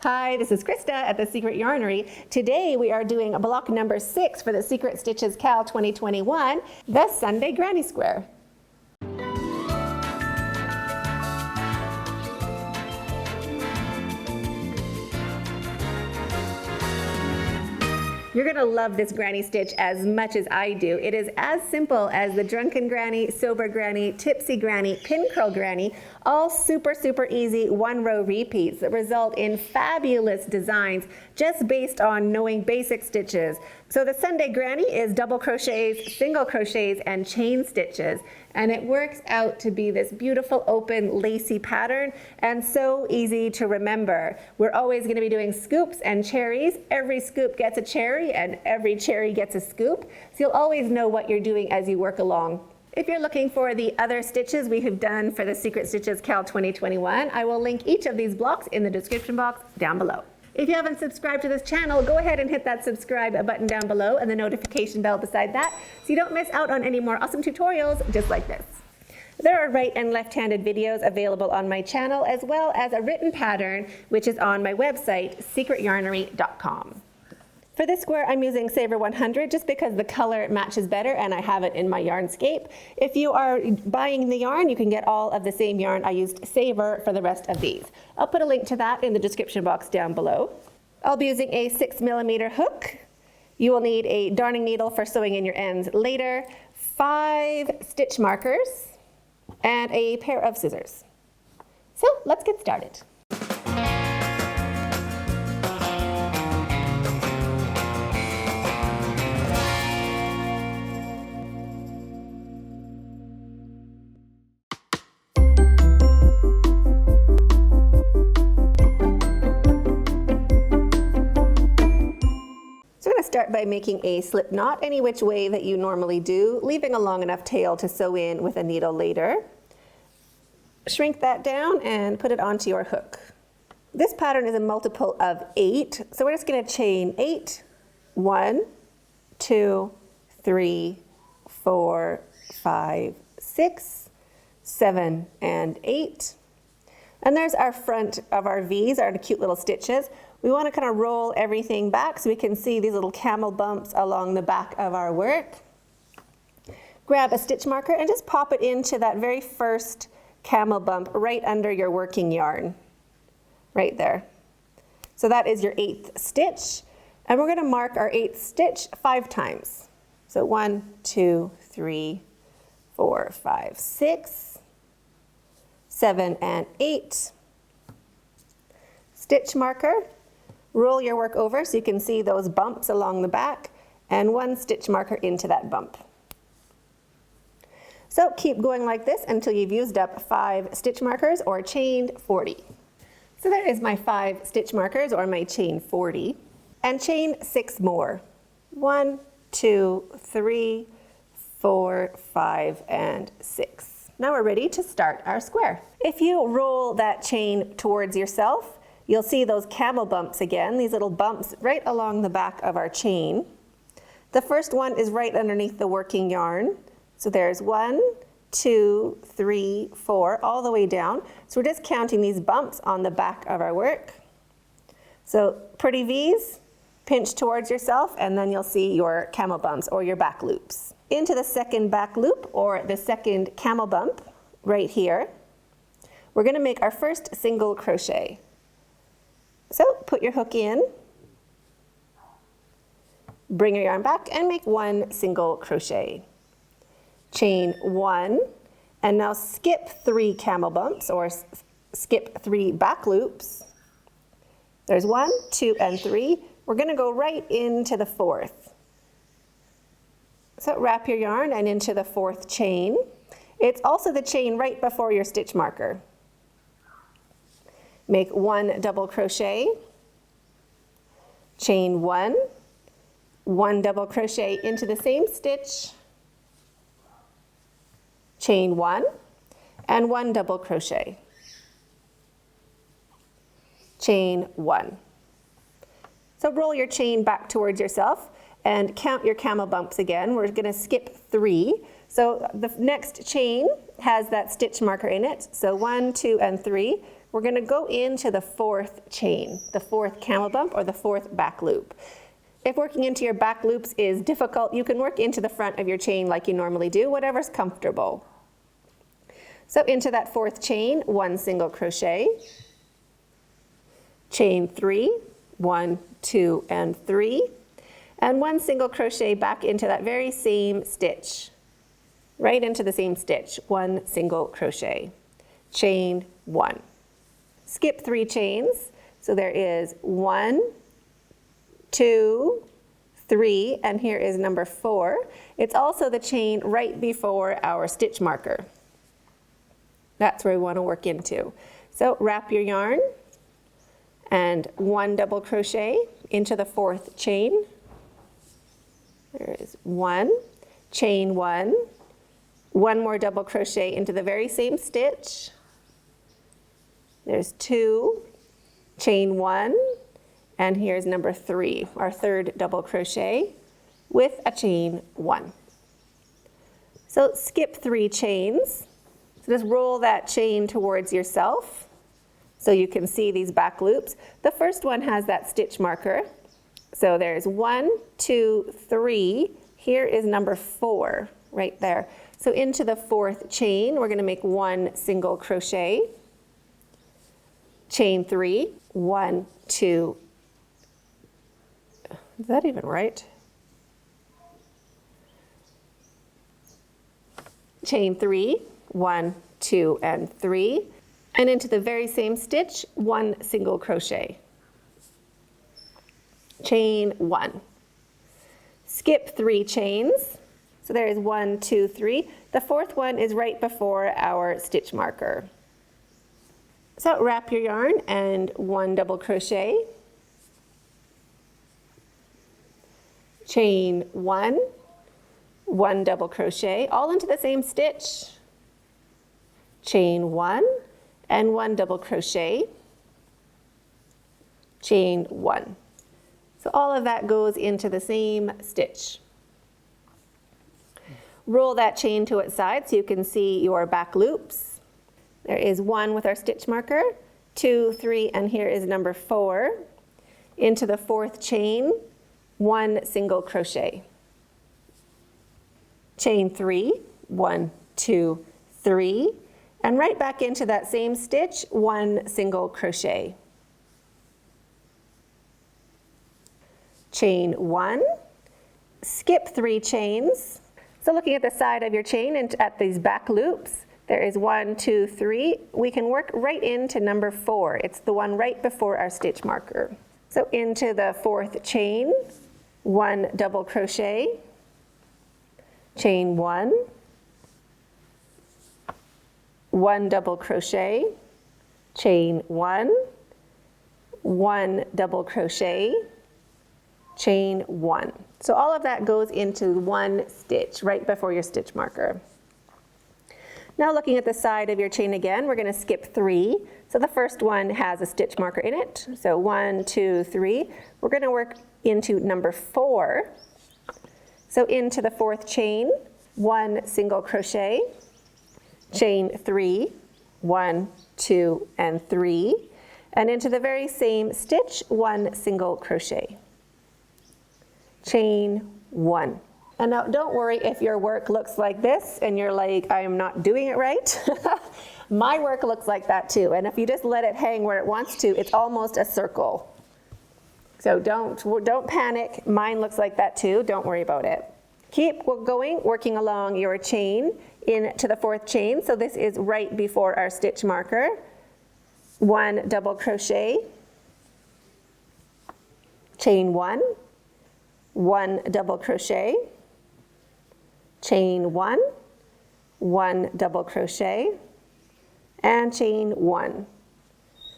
Hi, this is Christa at The Secret Yarnery. Today we are doing block number 6 for the Secret Stitches Cal 2021, the Sunday Granny Square. You're going to love this granny stitch as much as I do. It is as simple as the Drunken Granny, Sober Granny, Tipsy Granny, Pin Curl Granny, all super easy one-row repeats that result in fabulous designs just based on knowing basic stitches. So the Sunday Granny is double crochets, single crochets, and chain stitches. And it works out to be this beautiful open lacy pattern and so easy to remember. We're always going to be doing scoops and cherries. Every scoop gets a cherry and every cherry gets a scoop. So you'll always know what you're doing as you work along. If you're looking for the other stitches we have done for the Secret Stitches Cal 2021, I will link each of these blocks in the description box down below. If you haven't subscribed to this channel, go ahead and hit that subscribe button down below and the notification bell beside that so you don't miss out on any more awesome tutorials just like this. There are right and left-handed videos available on my channel as well as a written pattern which is on my website, secretyarnery.com. For this square, I'm using Saver 100 just because the color matches better and I have it in my Yarnscape. If you are buying the yarn, you can get all of the same yarn. I used Saver for the rest of these. I'll put a link to that in the description box down below. I'll be using a 6mm hook. You will need a darning needle for sewing in your ends later, 5 stitch markers, and a pair of scissors. So let's get started. Start by making a slip knot any which way that you normally do, leaving a long enough tail to sew in with a needle later. Shrink that down and put it onto your hook. This pattern is a multiple of 8, so we're just going to chain 8, 1, 2, 3, 4, 5, 6, 7, and 8. And there's our front of our V's, our cute little stitches. We want to kind of roll everything back so we can see these little camel bumps along the back of our work. Grab a stitch marker and just pop it into that very first camel bump right under your working yarn. Right there. So that is your 8th stitch. And we're going to mark our 8th stitch 5 times. So 1, 2, 3, 4, 5, 6, 7, and 8. Stitch marker. Roll your work over so you can see those bumps along the back and 1 stitch marker into that bump. So keep going like this until you've used up 5 stitch markers or chained 40. So there is my 5 stitch markers or my chain 40 and chain 6 more. 1, 2, 3, 4, 5, and 6. Now we're ready to start our square. If you roll that chain towards yourself, you'll see those camel bumps again, these little bumps right along the back of our chain. The first one is right underneath the working yarn. So there's 1, 2, 3, 4, all the way down. So we're just counting these bumps on the back of our work. So pretty V's, pinch towards yourself, and then you'll see your camel bumps or your back loops. Into the second back loop or the second camel bump right here, we're going to make our first single crochet. So put your hook in, bring your yarn back and make 1 single crochet. Chain 1 and now skip 3 camel bumps or skip 3 back loops. There's 1, 2, and 3. We're going to go right into the 4th. So wrap your yarn and into the 4th chain. It's also the chain right before your stitch marker. Make 1 double crochet, chain 1, 1 double crochet into the same stitch, chain 1, and 1 double crochet, chain 1. So roll your chain back towards yourself and count your camel bumps again. We're going to skip 3. So the next chain has that stitch marker in it. So 1, 2, and 3. we're going to go into the fourth chain, the fourth camel bump or the fourth back loop. If working into your back loops is difficult, you can work into the front of your chain like you normally do, whatever's comfortable. So into that fourth chain, 1 single crochet, chain 3, 1, 2, and 3, and 1 single crochet back into that very same stitch, right into the same stitch, 1 single crochet, chain 1. Skip 3 chains, so there is 1, 2, 3, and here is number 4. It's also the chain right before our stitch marker. That's where we want to work into. So wrap your yarn and 1 double crochet into the fourth chain. There is 1, chain 1, 1 more double crochet into the very same stitch. There's 2, chain 1, and here's number 3, our third double crochet with a chain 1. So skip 3 chains. So just roll that chain towards yourself so you can see these back loops. The first one has that stitch marker. So there's 1, 2, 3. Here is number 4 right there. So into the fourth chain, we're going to make 1 single crochet, chain 3, 1, 2. Is that even right? Chain 3, 1, 2, and 3, and into the very same stitch, 1 single crochet, chain 1. Skip 3 chains, so there is 1, 2, 3. The fourth one is right before our stitch marker. So wrap your yarn and 1 double crochet, chain 1, 1 double crochet, all into the same stitch, chain 1, and 1 double crochet, chain 1. So all of that goes into the same stitch. Roll that chain to its side so you can see your back loops. There is 1 with our stitch marker, 2, 3, and here is number 4. Into the fourth chain, 1 single crochet, chain 3, 1, 2, 3, and right back into that same stitch, 1 single crochet, chain 1, skip 3 chains. So looking at the side of your chain and at these back loops, there is 1, 2, 3. We can work right into number 4. It's the one right before our stitch marker. So into the fourth chain, 1 double crochet, chain 1, 1 double crochet, chain 1, 1 double crochet, chain 1. So all of that goes into 1 stitch right before your stitch marker. Now looking at the side of your chain again, we're going to skip 3. So the first one has a stitch marker in it. So 1, 2, 3. We're going to work into number 4. So into the fourth chain, 1 single crochet, chain 3, 1, 2, and 3, and into the very same stitch, 1 single crochet, chain 1. And now don't worry if your work looks like this and you're like, I'm not doing it right. My work looks like that too, and if you just let it hang where it wants to, it's almost a circle. So don't panic. Mine looks like that too. Don't worry about it. Keep going, working along your chain into the fourth chain. So this is right before our stitch marker. 1 double crochet, chain 1, 1 double crochet, chain 1, 1 double crochet, and chain 1.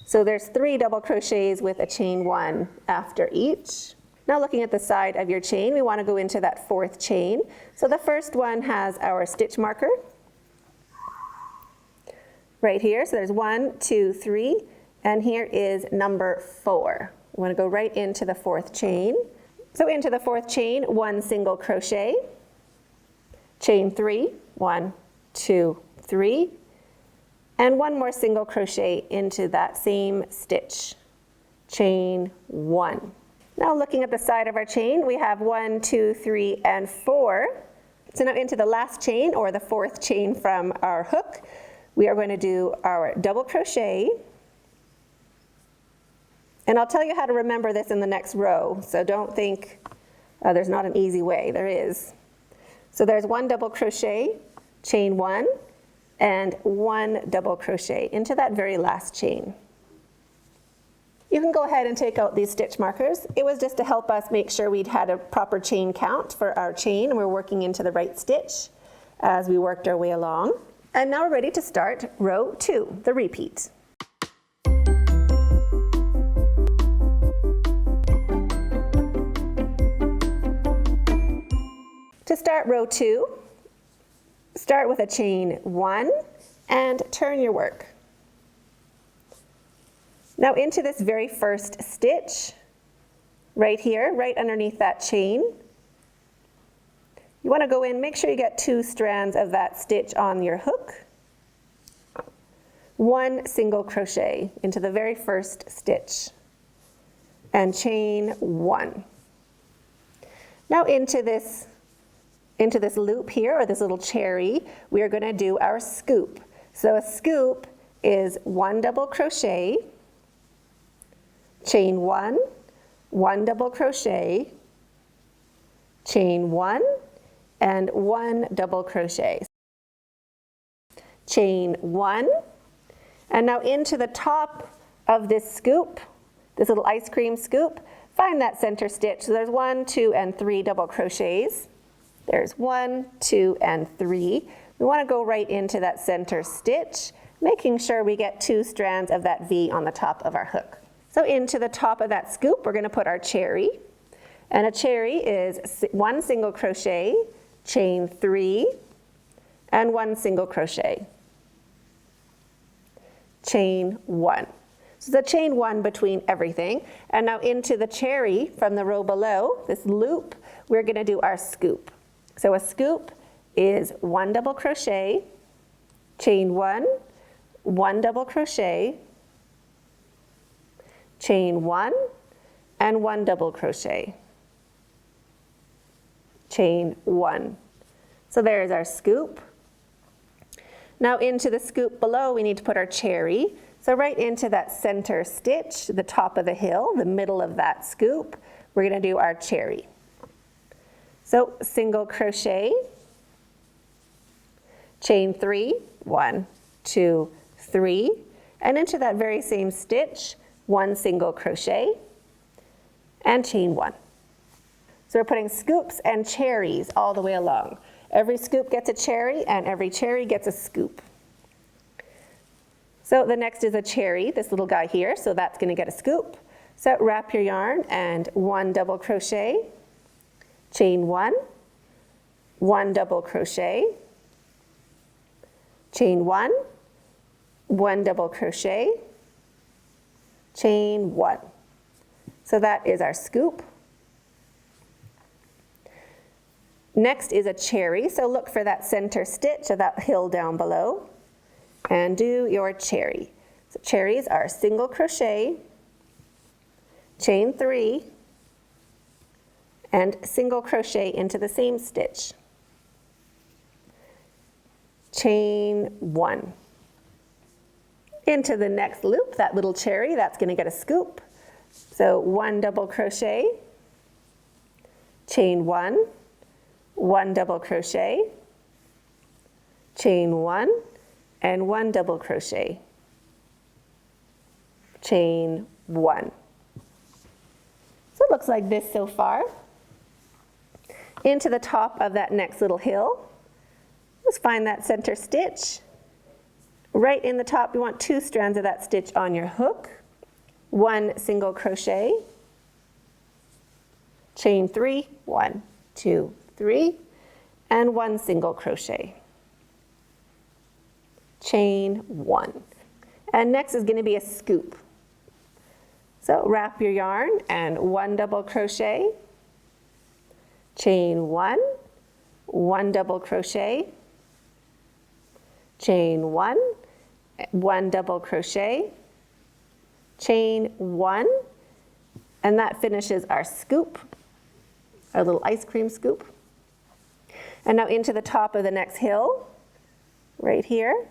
So there's 3 double crochets with a chain 1 after each. Now looking at the side of your chain, we want to go into that fourth chain. So the first one has our stitch marker right here. So there's 1, 2, 3, and here is number 4. We want to go right into the fourth chain. So into the fourth chain, 1 single crochet, chain 3, 1, 2, 3, and one more single crochet into that same stitch. Chain 1. Now looking at the side of our chain, we have 1, 2, 3, and 4. So now into the last chain, or the 4th chain from our hook, we are going to do our double crochet. And I'll tell you how to remember this in the next row, so don't think there's not an easy way. There is. So there's 1 double crochet, chain 1, and 1 double crochet into that very last chain. You can go ahead and take out these stitch markers. It was just to help us make sure we'd had a proper chain count for our chain, and we're working into the right stitch as we worked our way along. And now we're ready to start row 2, the repeat. To start row 2, start with a chain 1 and turn your work. Now into this very first stitch, right here, right underneath that chain, you want to go in, make sure you get 2 strands of that stitch on your hook. 1 single crochet into the very first stitch and chain 1. Now into this loop here, or this little cherry, we are going to do our scoop. So a scoop is 1 double crochet, chain 1, 1 double crochet, chain 1, and 1 double crochet. Chain 1, and now into the top of this scoop, this little ice cream scoop, find that center stitch. So there's 1, 2, and 3 double crochets. There's 1, 2, and 3. We want to go right into that center stitch, making sure we get 2 strands of that V on the top of our hook. So into the top of that scoop, we're going to put our cherry. And a cherry is 1 single crochet, chain 3, and 1 single crochet. Chain 1. So the chain 1 between everything. And now into the cherry from the row below, this loop, we're going to do our scoop. So a scoop is 1 double crochet, chain 1, 1 double crochet, chain 1, and 1 double crochet, chain 1. So there's our scoop. Now into the scoop below, we need to put our cherry. So right into that center stitch, the top of the hill, the middle of that scoop, we're going to do our cherry. So single crochet, chain 3, 1, 2, 3, and into that very same stitch, 1 single crochet, and chain 1. So we're putting scoops and cherries all the way along. Every scoop gets a cherry, and every cherry gets a scoop. So the next is a cherry, this little guy here, so that's going to get a scoop. So wrap your yarn and 1 double crochet, chain 1, 1 double crochet, chain 1, 1 double crochet, chain 1. So that is our scoop. Next is a cherry, so look for that center stitch of that hill down below and do your cherry. So cherries are single crochet, chain 3, and single crochet into the same stitch. Chain 1. Into the next loop, that little cherry, that's going to get a scoop. So 1 double crochet, chain 1, 1 double crochet, chain 1, and 1 double crochet, chain 1. So it looks like this so far. Into the top of that next little hill, let's find that center stitch. Right in the top, you want 2 strands of that stitch on your hook, 1 single crochet, chain 3, 1, 2, 3, and 1 single crochet, chain 1. And next is going to be a scoop. So wrap your yarn and 1 double crochet, chain 1, 1 double crochet, chain 1, 1 double crochet, chain 1, and that finishes our scoop, our little ice cream scoop. And now into the top of the next hill, right here,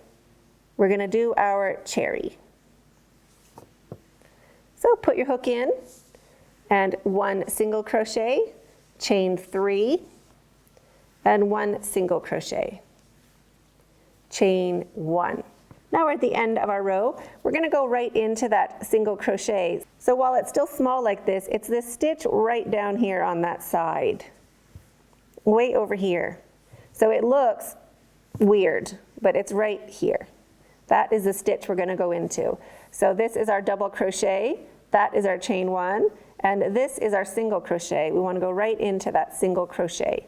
we're going to do our cherry. So put your hook in, and 1 single crochet, chain 3, and 1 single crochet, chain 1. Now we're at the end of our row. We're going to go right into that single crochet. So while it's still small like this, it's this stitch right down here on that side, way over here. So it looks weird, but it's right here. That is the stitch we're going to go into. So this is our double crochet, that is our chain 1, and this is our single crochet. We want to go right into that single crochet,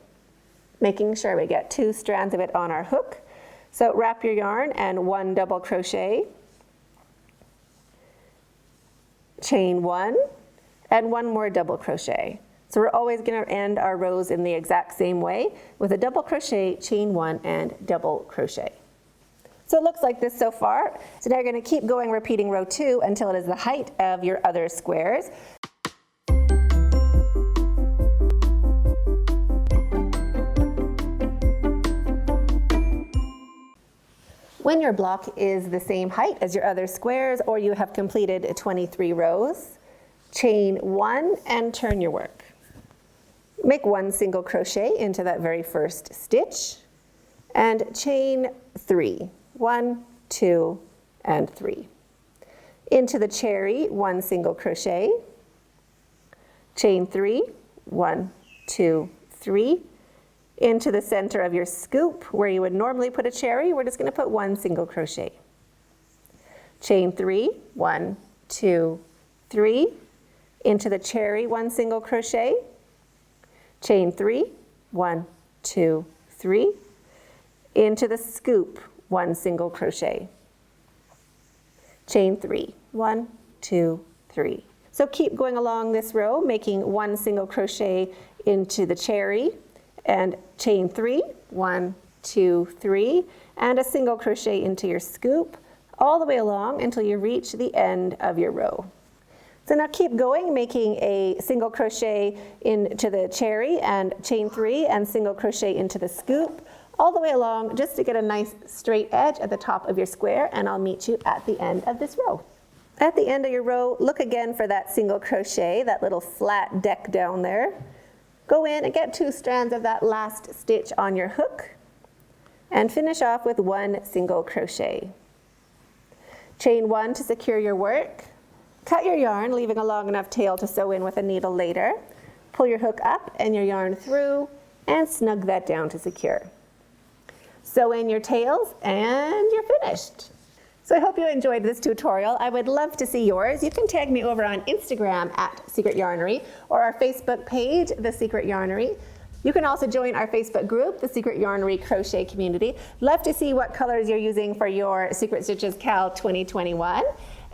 making sure we get 2 strands of it on our hook. So wrap your yarn and 1 double crochet, chain 1, and 1 more double crochet. So we're always going to end our rows in the exact same way with a double crochet, chain 1, and double crochet. So it looks like this so far. So now you're going to keep going, repeating row 2 until it is the height of your other squares. When your block is the same height as your other squares, or you have completed 23 rows, chain 1 and turn your work. Make 1 single crochet into that very first stitch and chain 3. 1, 2, and 3. Into the cherry, 1 single crochet, chain 3, 1, 2, 3. Into the center of your scoop, where you would normally put a cherry, we're just going to put 1 single crochet. Chain 3, 1, 2, 3. Into the cherry, 1 single crochet. Chain 3, 1, 2, 3. Into the scoop, 1 single crochet. Chain 3, 1, 2, 3. So keep going along this row, making 1 single crochet into the cherry, and chain 3, 1, 2, 3, and a single crochet into your scoop, all the way along until you reach the end of your row. So now keep going, making a single crochet into the cherry and chain 3 and single crochet into the scoop, all the way along just to get a nice straight edge at the top of your square, and I'll meet you at the end of this row. At the end of your row, look again for that single crochet, that little flat deck down there. Go in and get 2 strands of that last stitch on your hook and finish off with 1 single crochet. Chain 1 to secure your work. Cut your yarn, leaving a long enough tail to sew in with a needle later. Pull your hook up and your yarn through and snug that down to secure. Sew in your tails and you're finished. So I hope you enjoyed this tutorial. I would love to see yours. You can tag me over on Instagram at Secret Yarnery or our Facebook page, The Secret Yarnery. You can also join our Facebook group, The Secret Yarnery Crochet Community. Love to see what colors you're using for your Secret Stitches Cal 2021.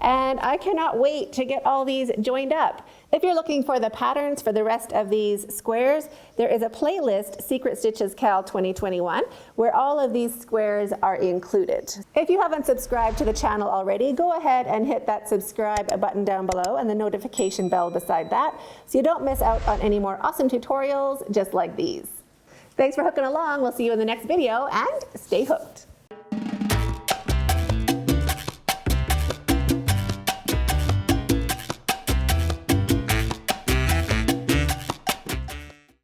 And I cannot wait to get all these joined up. If you're looking for the patterns for the rest of these squares, there is a playlist, Secret Stitches Cal 2021, where all of these squares are included. If you haven't subscribed to the channel already, go ahead and hit that subscribe button down below and the notification bell beside that, so you don't miss out on any more awesome tutorials just like these. Thanks for hooking along. We'll see you in the next video, and stay hooked.